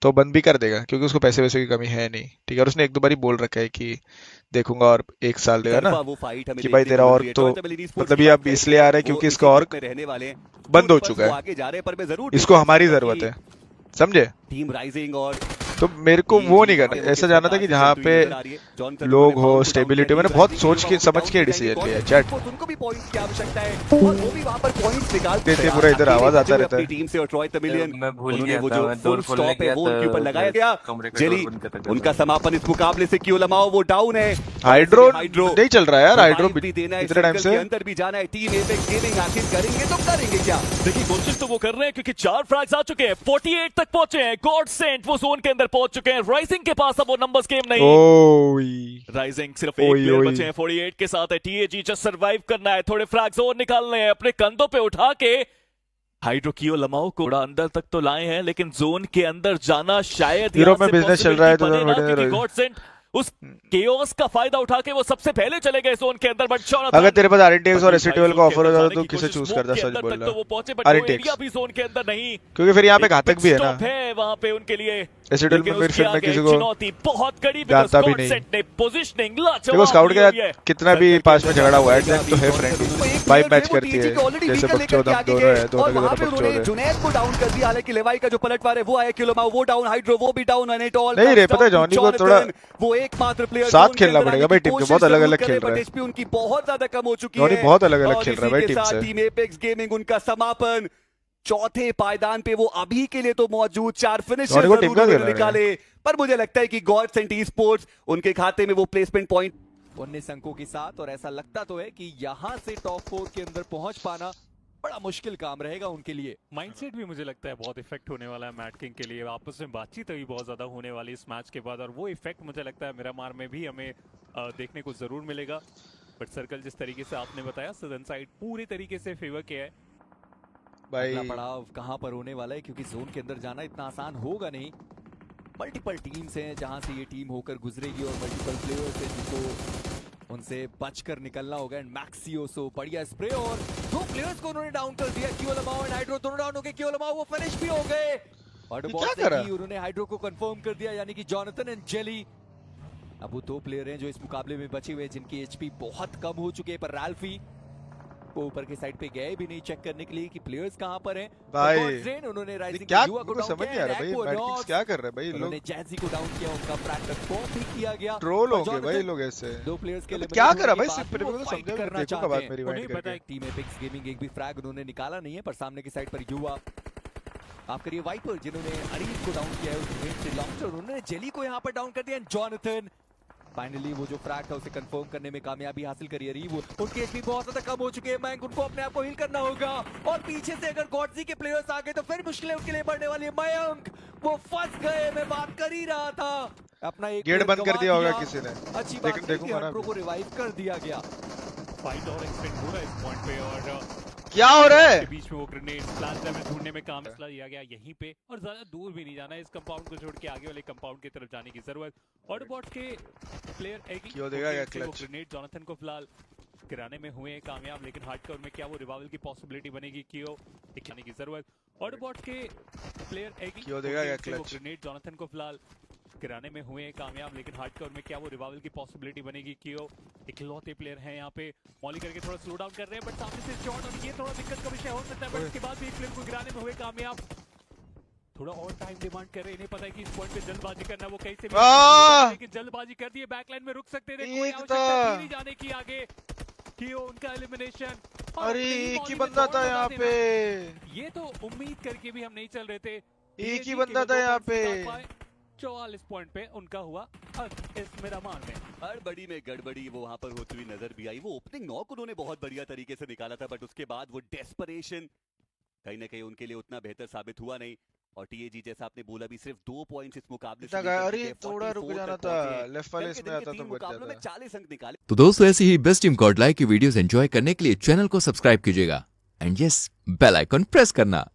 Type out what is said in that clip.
तो बंद भी कर देगा क्योंकि उसको पैसे वैसे की कमी है नहीं, ठीक है। और उसने एक दो बार ही बोल रखा है कि देखूंगा और 1 साल देगा ना, वो फाइट हमें कि भाई देखने तेरा को मिल और रही है। तो टॉरंटो मेलिनी स्पोर्ट्स मतलब की ये बात अब करें इसलिए आ रहा है वो क्योंकि इसी इसका और ग्रुप में रहने वाले हैं। बंद हो बस चुका वो है, आगे जा रहे हैं, पर मैं जरूर इसको डिस्कस हमारी करूंगा जरूरत कि है, समझे। टीम राइजिंग और तो मेरे को वो नहीं टीएजी करना, जो वो ऐसा किस जाना था प्रकार कि से जहाँ चलती पे हुई नजर आ रही है। जॉनसन उन्होंने लोग हो, माउंट को डाउन किया, स्टेबिलिटी, टीम मैंने बहुत राइजिंग सोच की के वो समझ डाउन के की डिसीजन जाएंगे। लिया है कॉन्टेस्ट चैट। को उनको भी पॉइंट्स की आवश्यकता है और वो भी वहां पर पॉइंट्स निकालते देते हैं पूरा इधर अकेले आवाज बचे आता हुए रहता अपनी है। टीम से। और ट्रॉय तमिलियन मैं भूल उन्होंने गया वो था, जो मैं फुल डोर खोलने स्टॉप है गया वो था, उनके ऊपर लगाया गया। कमरे का जेली डोर बंद कर रखा उनका था। समापन इस मुकाबले से क्यों लमाओ वो डाउन है। हाइड्रो हाइड्रो नहीं चल रहा है यार, हाइड्रो रिवाइव भी देना है, इतने टाइम सर्कल से। के अंदर भी जाना है। टीम एपेक्स गेमिंग आखिर करेंगे तो करेंगे क्या। देखिए कोशिश तो वो कर रहे हैं क्योंकि 4 फ्रैग्स आ चुके हैं, 48 तक पहुंचे हैं। गॉड सेंट वो जोन के अंदर पहुंच चुके हैं। राइजिंग के पास अब वो नंबर्स गेम नहीं। ओई राइजिंग सिर्फ एक ओई प्लेयर ओई बचे हैं, 48 के साथ है। टीएजी जस्ट सरवाइव करना है, थोड़े फ्रैग्स और निकालने हैं, अपने कंधों पे उठा के हाइड्रो कियो लमाओ को थोड़ा अंदर तक तो लाए हैं, लेकिन जोन के अंदर जाना शायद यूरोप यहाँ में से बिजनेस चल रहा है तो possibility बने ना, क्योंकि बढ़िया। गॉड सेंट उस केओस का फायदा उठा के वो सबसे पहले चले गए जोन के अंदर। बट अगर तेरे पास आरएनटीएक्स और एसटीएल का ऑफर हो जाता तो किसे चूज करता, सच बोल तो वो पहुंचे, रहा। बट वो एरिया आरएनटीएक्स भी जोन के अंदर नहीं, क्योंकि फिर यहाँ पे एक घातक भी है ना, stop है वहां पे उनके लिए। एसटीएल लेकिन में उसके फिर मैं आगे किसी को चुनौती बहुत कड़ी, जानता भी बिकॉज़ नहीं। सेट ने पोजीशनिंग देखो लाजवाब स्काउट के दी हुई है। साथ कितना भी पास में झगड़ा हुआ है, एटलेस्ट तो है फ्रेंडली, वाइब मैच करती है, जैसे बच्चों दम दोनों है, दोनों के दोनों बच्चों है। जुनैद को डाउन कर दिया, हालांकि लेवाई का जो पलटवार है वो आया। किलोमा वो डाउन, हाइड्रो वो भी डाउन, अनेटॉल नहीं रे, पता है जॉनी को थोड़ा वो एकमात्र प्लेयर साथ खेलना पड़ेगा भाई, टीम के बहुत अलग अलग खेल रहा है। एचपी उनकी बहुत ज्यादा कम हो चुकी जॉनी है, बहुत अलग अलग और खेल रहा है इसी भाई के टीम साथ से। टीम एपेक्स गेमिंग उनका समापन चौथे पायदान पे वो अभी के लिए तो मौजूद। 4 फिनिशर जॉनी को टीम का खेलना है। निकाले, पर मुझे लगता है कि गॉड सेंट ई स्पोर्ट्स उनके खाते में वो प्लेसमेंट पॉइंट 19 अंकों के साथ, और ऐसा लगता तो है कि यहां से टॉप 4 के अंदर पहुंच पाना बड़ा मुश्किल काम रहेगा उनके लिए। माइंडसेट भी मुझे लगता है बहुत इफेक्ट होने वाला है मैट किंग के लिए। आपस में बातचीत अभी बहुत ज़्यादा होने वाली इस मैच के बाद, और वो इफेक्ट मुझे लगता है मिरामार में भी हमें देखने को ज़रूर मिलेगा। बट सर्कल जिस तरीके से आपने बताया, सदर्न साइड पूरी तरीके से फेवर किया है भाई अगला पड़ाव कहां पर होने वाला है, क्योंकि जोन के अंदर जाना इतना आसान होगा नहीं। मल्टीपल टीम्स हैं जहां से ये टीम होकर गुजरेगी, और मल्टीपल प्लेयर्स हैं जिनको उनसे बचकर निकलना होगा। एंड मैक्सियोसो बढ़िया स्प्रे, और 2 प्लेयर्स को उन्होंने डाउन कर दिया। कियोलमाओ एंड हाइड्रो दोनों डाउन हो गए। कियोलमाओ वो फिनिश भी हो गए, और क्या करा? उन्होंने हाइड्रो को कंफर्म कर दिया, यानी कि जॉनथन एंड जेली। अब वो 2 प्लेयर हैं जो इस मुकाबले में बचे हुए हैं, जिनकी एचपी बहुत कम हो चुके हैं। पर रैल्फी वो ऊपर के साइड पे गए भी नहीं चेक करने के लिए कि प्लेयर्स कहां पर हैं। भाई उन्होंने राइजिंग क्या युवा को मेरे को डाउन समझ नहीं किया, आ रहा भाई, मैटकिंग्स क्या कर रहे हैं भाई लोग, उन्होंने जैजी को डाउन किया, उनका फ्रैग कंफर्म भी किया गया। ट्रोल और हो गए भाई जॉनथन लोग ऐसे। 2 प्लेयर्स के तो eliminate क्या होने करा के भाई, बाद सिर्फ भी मेरे वो को तो fight समझा, करना देखूंगा चाहते बाद हैं। में उन्हें रिवाइंड पता है करके। टीम एपेक्स गेमिंग एक भी फ्रैग उन्होंने निकाला नहीं है, पर सामने की साइड पर युवा आप करिए वाइपर, जिन्होंने अरीफ को डाउन किया है उस रेंज से लॉन्चर, उन्होंने जेली को यहां पर डाउन कर दिया। जॉनथन फाइनली वो जो फ्रैग था उसे कंफर्म करने में कामयाबी हासिल करी है। वो उनकी एचपी बहुत ज्यादा कम हो चुके हैं, मैंग उनको अपने आप को हील करना होगा, और पीछे से अगर गॉडजी के प्लेयर्स आ गए तो फिर मुश्किलें उनके लिए बढ़ने वाली है। मयंक वो फंस गए, मैं बात कर ही रहा था। अपना एक गेट बंद कर दिया होगा किसी ने, अच्छी बात लेकिन है कि देखूंगा ना हंड्रो को रिवाइव कर दिया गया। फाइट और एक्सटेंड हो रहा है इस पॉइंट पे, और क्या हो रहा है। के बीच में वो ग्रेनेड प्लांट में ढूंढने में काम दिया गया यहीं पे, और ज्यादा दूर भी नहीं जाना है। इस कंपाउंड को छोड़ के आगे वाले कंपाउंड की तरफ जाने की जरूरत। ऑटोबॉट के प्लेयर क्यों देगा क्या क्लच? ग्रेनेड जॉनथन को फिलहाल गिराने में हुए हैं कामयाब, लेकिन हार्डकोर में क्या वो रिवाइवल की पॉसिबिलिटी बनेगी कियो दिखाने की जरूरत। ऑटोबॉट के प्लेयर क्यों देगा क्या क्लच? ग्रेनेड जॉनथन को फिलहाल गिराने में हुए हैं कामयाब, लेकिन हार्डकोर में क्या वो रिवाइवल की पॉसिबिलिटी बनेगी। कियो इकलौते प्लेयर हैं यहाँ पे, मॉली करके थोड़ा स्लो डाउन कर रहे हैं, बट सामने से शॉट, और ये थोड़ा दिक्कत का विषय हो सकता है। बट उसके बाद भी एक प्लेयर को गिराने में हुए कामयाब। थोड़ा और टाइम डिमांड कर रहे हैं, इन्हें पता है कि इस पॉइंट पे जल्दबाजी करना वो कहीं से भी, लेकिन जल्दबाजी कर दी है। बैकलाइन में रुक सकते थे, कोई आवश्यकता नहीं जाने की आगे। कियो उनका एलिमिनेशन, अरे एक ही बंदा था यहाँ पे, ये तो उम्मीद करके भी हम नहीं चल रहे थे। एक ही बंदा था यहाँ पे। 44 पॉइंट पे उनका हुआ इस मिरामार में। हड़बड़ी में गड़बड़ी वो वहां पर होती हुई नजर भी आई। वो ओपनिंग नॉक उन्होंने बहुत बढ़िया तरीके से निकाला था, बट उसके बाद वो डेस्परेशन कहीं ना कहीं उनके लिए उतना बेहतर साबित हुआ नहीं। और टीएजी जैसा आपने बोला भी, सिर्फ 2 पॉइंट्स इस मुकाबले से लेकर अरे के थोड़ा रुक 44 जाना तक था, पहुंचे। लेफ्ट वाले कल के इसमें दिन के आता 3 तो बच मुकाबलों में जाता। 40 अंक निकाले। तो दोस्तों ऐसी ही बेस्ट टीम गॉड लाइक की वीडियोस एंजॉय करने के लिए चैनल को सब्सक्राइब कीजिएगा, and yes bell icon press करना।